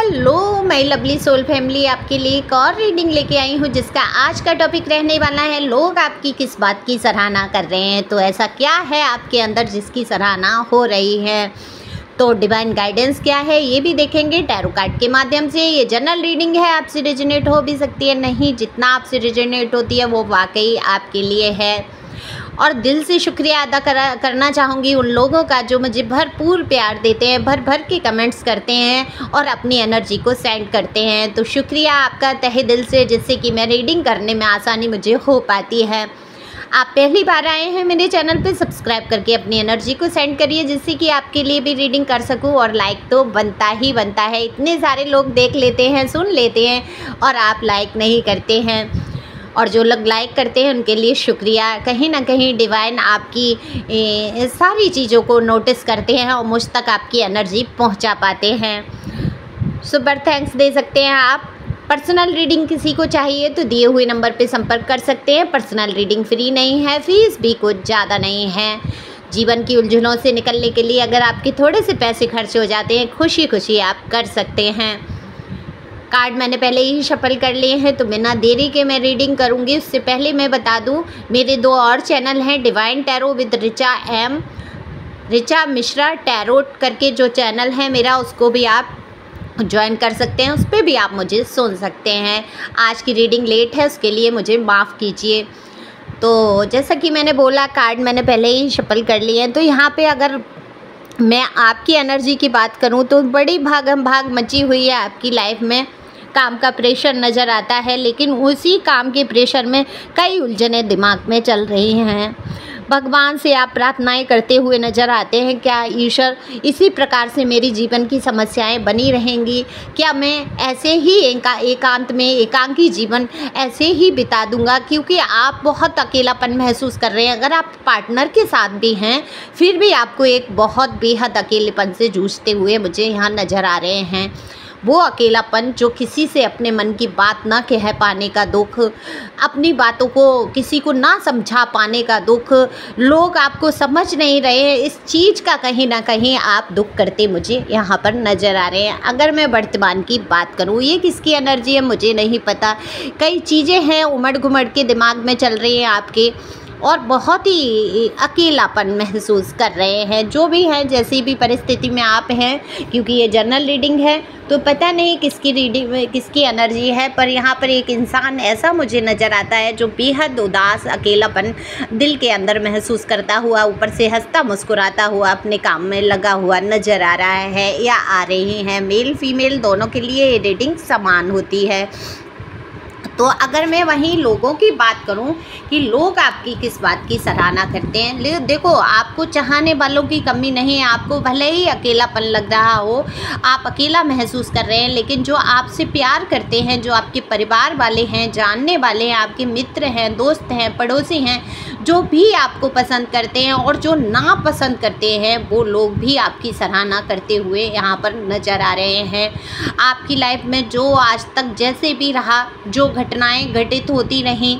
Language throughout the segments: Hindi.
Hello my lovely soul family, आपके लिए एक और रीडिंग लेके आई हूँ जिसका आज का टॉपिक रहने वाला है लोग आपकी किस बात की सराहना कर रहे हैं। तो ऐसा क्या है आपके अंदर जिसकी सराहना हो रही है, तो डिवाइन गाइडेंस क्या है ये भी देखेंगे टैरो कार्ड के माध्यम से। ये जनरल रीडिंग है, आपसे रिजोनेट हो भी सकती है, नहीं जितना आपसे रिजोनेट होती है वो वाकई आपके लिए है। और दिल से शुक्रिया अदा करना चाहूँगी उन लोगों का जो मुझे भरपूर प्यार देते हैं, भर भर के कमेंट्स करते हैं और अपनी एनर्जी को सेंड करते हैं। तो शुक्रिया आपका तहे दिल से, जिससे कि मैं रीडिंग करने में आसानी मुझे हो पाती है। आप पहली बार आए हैं मेरे चैनल पे, सब्सक्राइब करके अपनी एनर्जी को सेंड करिए जिससे कि आपके लिए भी रीडिंग कर सकूं। और लाइक तो बनता ही बनता है, इतने सारे लोग देख लेते हैं, सुन लेते हैं और आप लाइक नहीं करते हैं। और जो लोग लाइक करते हैं उनके लिए शुक्रिया। कहीं ना कहीं डिवाइन आपकी सारी चीज़ों को नोटिस करते हैं और मुझ तक आपकी एनर्जी पहुंचा पाते हैं। सुपर थैंक्स दे सकते हैं आप। पर्सनल रीडिंग किसी को चाहिए तो दिए हुए नंबर पे संपर्क कर सकते हैं। पर्सनल रीडिंग फ्री नहीं है, फीस भी कुछ ज़्यादा नहीं है। जीवन की उलझनों से निकलने के लिए अगर आपके थोड़े से पैसे खर्च हो जाते हैं, खुशी खुशी आप कर सकते हैं। कार्ड मैंने पहले ही शफल कर लिए हैं, तो बिना देरी के मैं रीडिंग करूंगी। उससे पहले मैं बता दूं, मेरे 2 और चैनल हैं, divine tarot with Richa Mishra tarot करके जो चैनल है मेरा, उसको भी आप ज्वाइन कर सकते हैं। उस पर भी आप मुझे सुन सकते हैं। आज की रीडिंग लेट है, उसके लिए मुझे माफ़ कीजिए। तो जैसा कि मैंने बोला, कार्ड मैंने पहले ही शफल कर लिए हैं। तो यहाँ पे अगर मैं आपकी एनर्जी की बात करूँ तो बड़ी भागम भाग मची हुई है आपकी लाइफ में। काम का प्रेशर नज़र आता है, लेकिन उसी काम के प्रेशर में कई उलझनें दिमाग में चल रही हैं। भगवान से आप प्रार्थनाएं करते हुए नज़र आते हैं, क्या ईश्वर इसी प्रकार से मेरी जीवन की समस्याएं बनी रहेंगी? क्या मैं ऐसे ही एकांत में एकांकी जीवन ऐसे ही बिता दूंगा? क्योंकि आप बहुत अकेलापन महसूस कर रहे हैं। अगर आप पार्टनर के साथ भी हैं फिर भी आपको एक बहुत बेहद अकेलेपन से जूझते हुए मुझे यहाँ नज़र आ रहे हैं। वो अकेलापन जो किसी से अपने मन की बात ना कह पाने का दुख, अपनी बातों को किसी को ना समझा पाने का दुख, लोग आपको समझ नहीं रहे हैं, इस चीज़ का कहीं ना कहीं आप दुख करते मुझे यहाँ पर नज़र आ रहे हैं। अगर मैं वर्तमान की बात करूँ, ये किसकी एनर्जी है मुझे नहीं पता। कई चीज़ें हैं उमड़ घुमड़ के दिमाग में चल रही हैं आपके, और बहुत ही अकेलापन महसूस कर रहे हैं। जो भी हैं, जैसी भी परिस्थिति में आप हैं, क्योंकि ये जनरल रीडिंग है तो पता नहीं किसकी रीडिंग में किसकी एनर्जी है, पर यहाँ पर एक इंसान ऐसा मुझे नज़र आता है जो बेहद उदास, अकेलापन दिल के अंदर महसूस करता हुआ, ऊपर से हंसता मुस्कुराता हुआ अपने काम में लगा हुआ नज़र आ रहा है या आ रही हैं। मेल फीमेल दोनों के लिए ये रीडिंग समान होती है। तो अगर मैं वहीं लोगों की बात करूं कि लोग आपकी किस बात की सराहना करते हैं, देखो आपको चाहने वालों की कमी नहीं है। आपको भले ही अकेलापन लग रहा हो, आप अकेला महसूस कर रहे हैं, लेकिन जो आपसे प्यार करते हैं, जो आपके परिवार वाले हैं, जानने वाले हैं, आपके मित्र हैं, दोस्त हैं, पड़ोसी हैं, जो भी आपको पसंद करते हैं और जो ना पसंद करते हैं, वो लोग भी आपकी सराहना करते हुए यहाँ पर नज़र आ रहे हैं। आपकी लाइफ में जो आज तक जैसे भी रहा, जो घटनाएं घटित होती रहीं,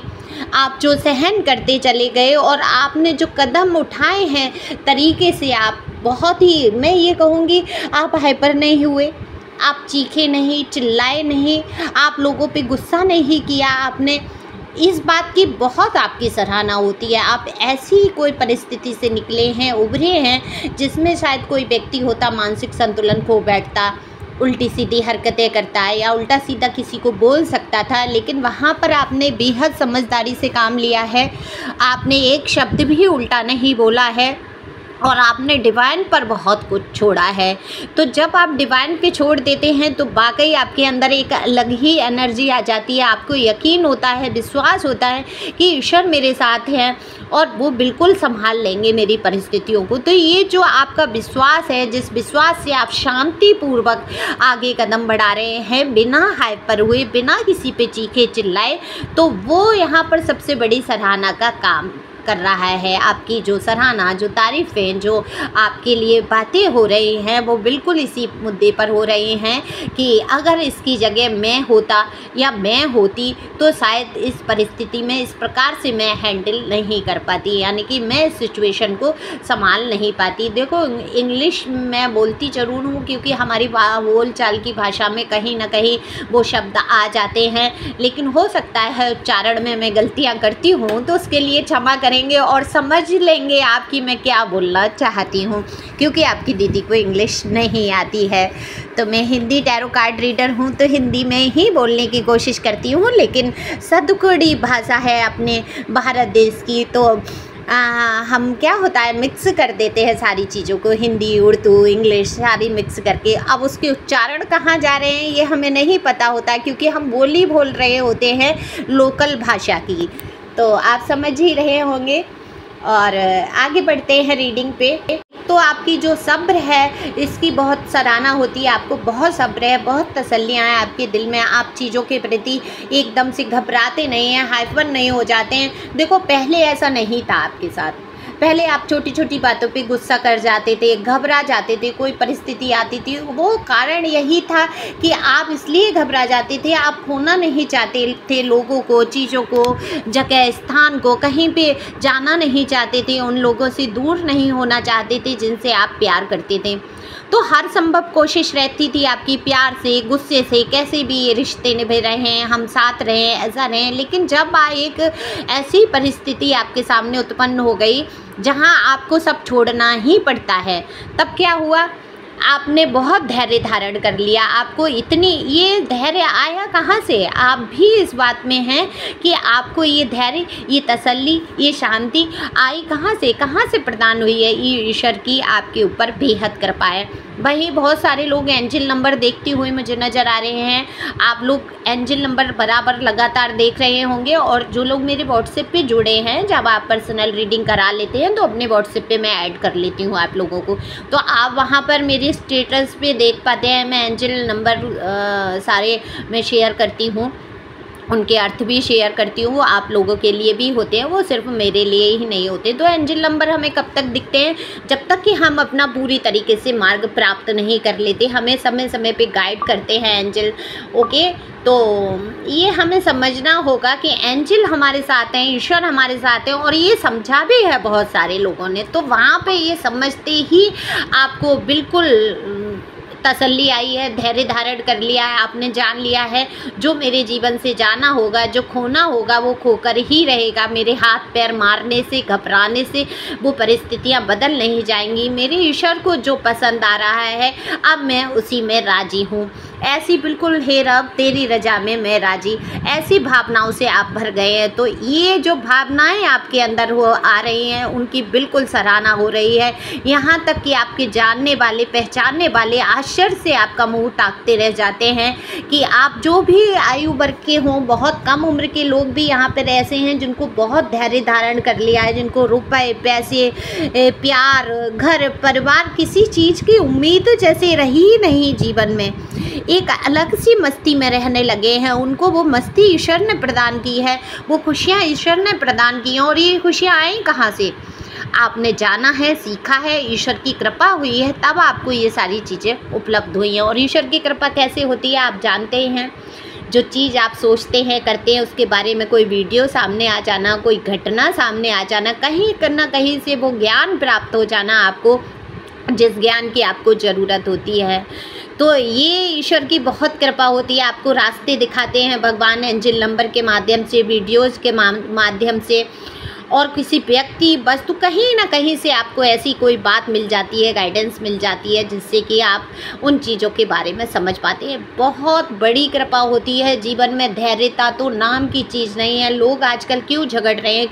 आप जो सहन करते चले गए और आपने जो कदम उठाए हैं तरीके से, आप बहुत ही, मैं ये कहूँगी, आप हाइपर नहीं हुए, आप चीखे नहीं, चिल्लाए नहीं, आप लोगों पे गुस्सा नहीं किया आपने। इस बात की बहुत आपकी सराहना होती है। आप ऐसी कोई परिस्थिति से निकले हैं, उभरे हैं, जिसमें शायद कोई व्यक्ति होता मानसिक संतुलन खो बैठता, उल्टी सीधी हरकतें करता है या उल्टा सीधा किसी को बोल सकता था, लेकिन वहाँ पर आपने बेहद समझदारी से काम लिया है। आपने एक शब्द भी उल्टा नहीं बोला है और आपने डिवाइन पर बहुत कुछ छोड़ा है। तो जब आप डिवाइन पे छोड़ देते हैं तो वाकई आपके अंदर एक अलग ही एनर्जी आ जाती है। आपको यकीन होता है, विश्वास होता है कि ईश्वर मेरे साथ हैं और वो बिल्कुल संभाल लेंगे मेरी परिस्थितियों को। तो ये जो आपका विश्वास है, जिस विश्वास से आप शांतिपूर्वक आगे कदम बढ़ा रहे हैं, बिना हाइपर हुए, बिना किसी पे चीखे चिल्लाए, तो वो यहाँ पर सबसे बड़ी सराहना का काम कर रहा है, आपकी जो सराहना, जो तारीफ़ें, जो आपके लिए बातें हो रही हैं वो बिल्कुल इसी मुद्दे पर हो रही हैं कि अगर इसकी जगह मैं होता या मैं होती तो शायद इस परिस्थिति में इस प्रकार से मैं हैंडल नहीं कर पाती, यानी कि मैं इस सिचुएशन को संभाल नहीं पाती। देखो, इंग्लिश मैं बोलती ज़रूर हूँ क्योंकि हमारी बोल चाल की भाषा में कहीं ना कहीं वो शब्द आ जाते हैं, लेकिन हो सकता है उच्चारण में मैं गलतियाँ करती हूँ, तो उसके लिए क्षमा करेंगे और समझ लेंगे आप कि मैं क्या बोलना चाहती हूँ, क्योंकि आपकी दीदी को इंग्लिश नहीं आती है। तो मैं हिंदी टैरो कार्ड रीडर हूँ तो हिंदी में ही बोलने की कोशिश करती हूँ, लेकिन सदुकड़ी भाषा है अपने भारत देश की, तो हम क्या होता है मिक्स कर देते हैं सारी चीज़ों को, हिंदी, उर्दू, इंग्लिश सारी मिक्स करके। अब उसके उच्चारण कहाँ जा रहे हैं ये हमें नहीं पता होता, क्योंकि हम बोली बोल रहे होते हैं लोकल भाषा की। तो आप समझ ही रहे होंगे और आगे बढ़ते हैं रीडिंग पे। तो आपकी जो सब्र है इसकी बहुत सराहना होती है, आपको बहुत सब्र है, बहुत तसल्लियाँ हैं आपके दिल में, आप चीज़ों के प्रति एकदम से घबराते नहीं हैं, हाइपर नहीं हो जाते हैं। देखो, पहले ऐसा नहीं था आपके साथ, पहले आप छोटी छोटी बातों पे गुस्सा कर जाते थे, घबरा जाते थे, कोई परिस्थिति आती थी, वो कारण यही था कि आप इसलिए घबरा जाते थे, आप खोना नहीं चाहते थे लोगों को, चीज़ों को, जगह स्थान को, कहीं पे जाना नहीं चाहते थे, उन लोगों से दूर नहीं होना चाहते थे जिनसे आप प्यार करते थे। तो हर संभव कोशिश रहती थी आपकी, प्यार से, गुस्से से, कैसे भी ये रिश्ते निभे रहें, हम साथ रहें, ऐसा रहें। लेकिन जब एक ऐसी परिस्थिति आपके सामने उत्पन्न हो गई जहां आपको सब छोड़ना ही पड़ता है, तब क्या हुआ? आपने बहुत धैर्य धारण कर लिया। आपको इतनी ये धैर्य आया कहाँ से? आप भी इस बात में हैं कि आपको ये धैर्य, ये तसल्ली, ये शांति आई कहाँ से प्रदान हुई है? ये ईश्वर की आपके ऊपर बेहद कृपा है। वही बहुत सारे लोग एंजल नंबर देखते हुए मुझे नज़र आ रहे हैं। आप लोग एंजल नंबर बराबर लगातार देख रहे होंगे, और जो लोग मेरे व्हाट्सएप पे जुड़े हैं, जब आप पर्सनल रीडिंग करा लेते हैं तो अपने व्हाट्सएप पे मैं ऐड कर लेती हूँ आप लोगों को, तो आप वहाँ पर मेरे स्टेटस पे देख पाते हैं। मैं एंजल नंबर सारे मैं शेयर करती हूँ, उनके अर्थ भी शेयर करती हूँ, वो आप लोगों के लिए भी होते हैं, वो सिर्फ मेरे लिए ही नहीं होते। तो एंजल नंबर हमें कब तक दिखते हैं? जब तक कि हम अपना पूरी तरीके से मार्ग प्राप्त नहीं कर लेते, हमें समय समय पे गाइड करते हैं एंजल। ओके, तो ये हमें समझना होगा कि एंजल हमारे साथ हैं, ईश्वर हमारे साथ हैं, और ये समझा भी है बहुत सारे लोगों ने। तो वहाँ पे ये समझते ही आपको बिल्कुल तसल्ली आई है, धैर्य धारण कर लिया है, आपने जान लिया है जो मेरे जीवन से जाना होगा, जो खोना होगा वो खोकर ही रहेगा। मेरे हाथ पैर मारने से, घबराने से वो परिस्थितियां बदल नहीं जाएंगी। मेरे ईश्वर को जो पसंद आ रहा है अब मैं उसी में राजी हूँ। ऐसी बिल्कुल हे रब तेरी रजा में मैं राजी, ऐसी भावनाओं से आप भर गए हैं। तो ये जो भावनाएं आपके अंदर हो आ रही हैं उनकी बिल्कुल सराहना हो रही है। यहाँ तक कि आपके जानने वाले, पहचानने वाले आश्चर्य से आपका मुंह ताकते रह जाते हैं कि आप जो भी आयु वर्ग के हों, बहुत कम उम्र के लोग भी यहाँ पर ऐसे हैं जिनको बहुत धैर्य धारण कर लिया है, जिनको रुपए, पैसे, प्यार, घर परिवार, किसी चीज़ की उम्मीद जैसे रही ही नहीं जीवन में, एक अलग सी मस्ती में रहने लगे हैं। उनको वो मस्ती ईश्वर ने प्रदान की है, वो खुशियाँ ईश्वर ने प्रदान की हैं। और ये खुशियाँ आई कहाँ से? आपने जाना है, सीखा है, ईश्वर की कृपा हुई है, तब आपको ये सारी चीज़ें उपलब्ध हुई हैं। और ईश्वर की कृपा कैसे होती है आप जानते ही हैं। जो चीज़ आप सोचते हैं, करते हैं, उसके बारे में कोई वीडियो सामने आ जाना, कोई घटना सामने आ जाना, कहीं ना कहीं से वो ज्ञान प्राप्त हो जाना आपको, जिस ज्ञान की आपको ज़रूरत होती है। तो ये ईश्वर की बहुत कृपा होती है। आपको रास्ते दिखाते हैं भगवान एंजल नंबर के माध्यम से, वीडियोज़ के माध्यम से, और किसी व्यक्ति, वस्तु, कहीं ना कहीं से आपको ऐसी कोई बात मिल जाती है, गाइडेंस मिल जाती है, जिससे कि आप उन चीज़ों के बारे में समझ पाते हैं। बहुत बड़ी कृपा होती है जीवन में। धैर्यता तो नाम की चीज़ नहीं है। लोग आजकल क्यों झगड़ रहे हैं,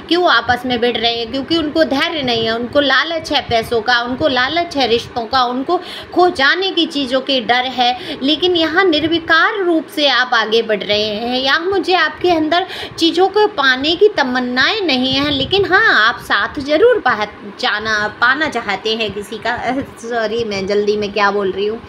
क्यों आपस में भिड़ रहे हैं? क्योंकि उनको धैर्य नहीं है, उनको लालच है पैसों का, उनको लालच है रिश्तों का, उनको खो जाने की चीज़ों के डर है। लेकिन यहाँ निर्विकार रूप से आप आगे बढ़ रहे हैं। यहाँ मुझे आपके अंदर चीज़ों को पाने की तमन्नाएँ नहीं है, लेकिन हाँ आप साथ ज़रूर पाना चाहते हैं किसी का। सॉरी मैं जल्दी में क्या बोल रही हूँ,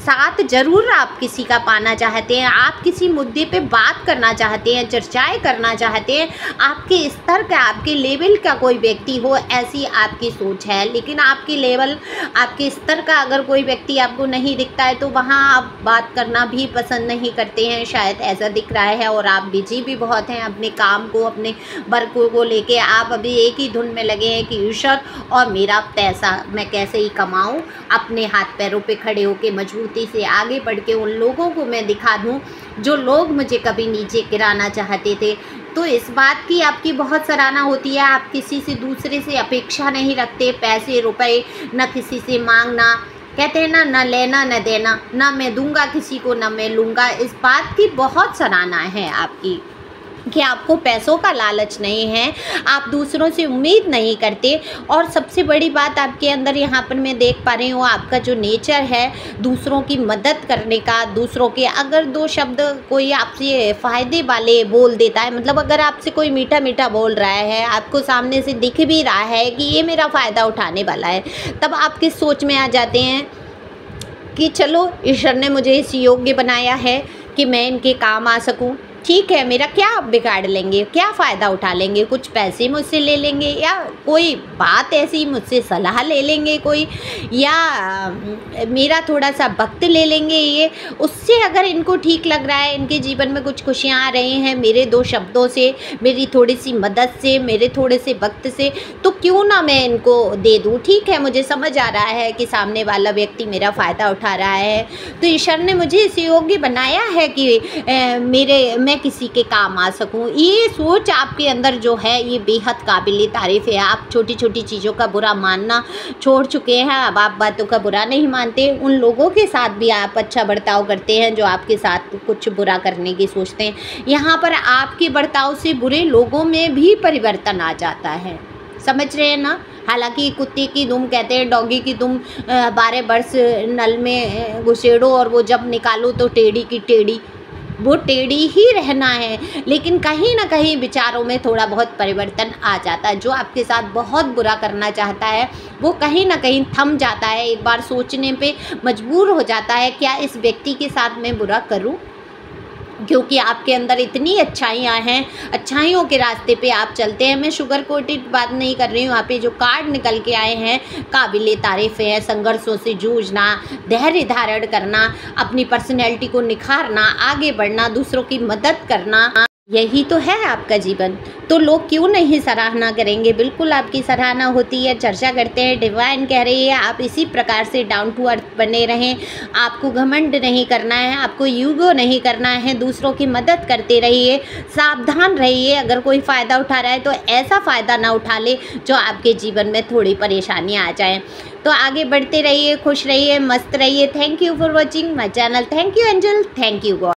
साथ ज़रूर आप किसी का पाना चाहते हैं। आप किसी मुद्दे पे बात करना चाहते हैं, चर्चाएं करना चाहते हैं। आपके स्तर का, आपके लेवल का कोई व्यक्ति हो, ऐसी आपकी सोच है। लेकिन आपके लेवल, आपके स्तर का अगर कोई व्यक्ति आपको नहीं दिखता है तो वहाँ आप बात करना भी पसंद नहीं करते हैं, शायद ऐसा दिख रहा है। और आप बिजी भी बहुत हैं अपने काम को, अपने वर्क को लेके। आप अभी एक ही धुन में लगे हैं कि ईश्वर और मेरा पैसा मैं कैसे ही कमाऊं, अपने हाथ पैरों पे खड़े होके मजबूती से आगे बढ़ के उन लोगों को मैं दिखा दूं जो लोग मुझे कभी नीचे गिराना चाहते थे। तो इस बात की आपकी बहुत सराहना होती है। आप किसी से, दूसरे से अपेक्षा नहीं रखते, पैसे रुपए न किसी से मांगना, कहते हैं ना, न लेना न देना, ना मैं दूंगा किसी को न मैं लूँगा। इस बात की बहुत सराहना है आपकी कि आपको पैसों का लालच नहीं है, आप दूसरों से उम्मीद नहीं करते। और सबसे बड़ी बात आपके अंदर यहाँ पर मैं देख पा रही हूँ, आपका जो नेचर है दूसरों की मदद करने का, दूसरों के अगर दो शब्द कोई आपसे फ़ायदे वाले बोल देता है, मतलब अगर आपसे कोई मीठा मीठा बोल रहा है, आपको सामने से दिख भी रहा है कि ये मेरा फ़ायदा उठाने वाला है, तब आप किस सोच में आ जाते हैं कि चलो ईश्वर ने मुझे इस योग्य बनाया है कि मैं इनके काम आ सकूं। ठीक है, मेरा क्या बिगाड़ लेंगे, क्या फ़ायदा उठा लेंगे, कुछ पैसे मुझसे ले लेंगे, या कोई बात ऐसी मुझसे सलाह ले लेंगे कोई, या मेरा थोड़ा सा वक्त ले लेंगे। ये उससे अगर इनको ठीक लग रहा है, इनके जीवन में कुछ खुशियाँ आ रही हैं मेरे दो शब्दों से, मेरी थोड़ी सी मदद से, मेरे थोड़े से वक्त से, तो क्यों ना मैं इनको दे दूँ। ठीक है, मुझे समझ आ रहा है कि सामने वाला व्यक्ति मेरा फ़ायदा उठा रहा है, तो ईश्वर ने मुझे इस योग्य बनाया है कि मैं किसी के काम आ सकूं। ये सोच आपके अंदर जो है ये बेहद काबिल तारीफ़ है। आप छोटी छोटी चीज़ों का बुरा मानना छोड़ चुके हैं, अब आप बातों का बुरा नहीं मानते। उन लोगों के साथ भी आप अच्छा बर्ताव करते हैं जो आपके साथ कुछ बुरा करने की सोचते हैं। यहाँ पर आपके बर्ताव से बुरे लोगों में भी परिवर्तन आ जाता है, समझ रहे हैं ना। हालांकि कुत्ते की दुम, कहते हैं डॉगी की दुम 12 वर्ष नल में घुसेड़ो और वो जब निकालो तो टेढ़ी की टेढ़ी, वो टेढ़ी ही रहना है। लेकिन कहीं ना कहीं विचारों में थोड़ा बहुत परिवर्तन आ जाता है। जो आपके साथ बहुत बुरा करना चाहता है वो कहीं ना कहीं थम जाता है, एक बार सोचने पे मजबूर हो जाता है क्या इस व्यक्ति के साथ मैं बुरा करूं, क्योंकि आपके अंदर इतनी अच्छाइयाँ हैं, अच्छाइयों के रास्ते पे आप चलते हैं। मैं शुगर कोटेड बात नहीं कर रही हूँ, यहाँ पे जो कार्ड निकल के आए हैं काबिले तारीफ़ है। संघर्षों से जूझना, धैर्य धारण करना, अपनी पर्सनैलिटी को निखारना, आगे बढ़ना, दूसरों की मदद करना, यही तो है आपका जीवन। तो लोग क्यों नहीं सराहना करेंगे, बिल्कुल आपकी सराहना होती है, चर्चा करते हैं। डिवाइन कह रही है आप इसी प्रकार से डाउन टू अर्थ बने रहें, आपको घमंड नहीं करना है, आपको यूगो नहीं करना है, दूसरों की मदद करते रहिए, सावधान रहिए। अगर कोई फ़ायदा उठा रहा है तो ऐसा फ़ायदा ना उठा ले जो आपके जीवन में थोड़ी परेशानियाँ आ जाएँ। तो आगे बढ़ते रहिए, खुश रहिए, मस्त रहिए। Thank you for watching my channel. Thank you angel, thank you God.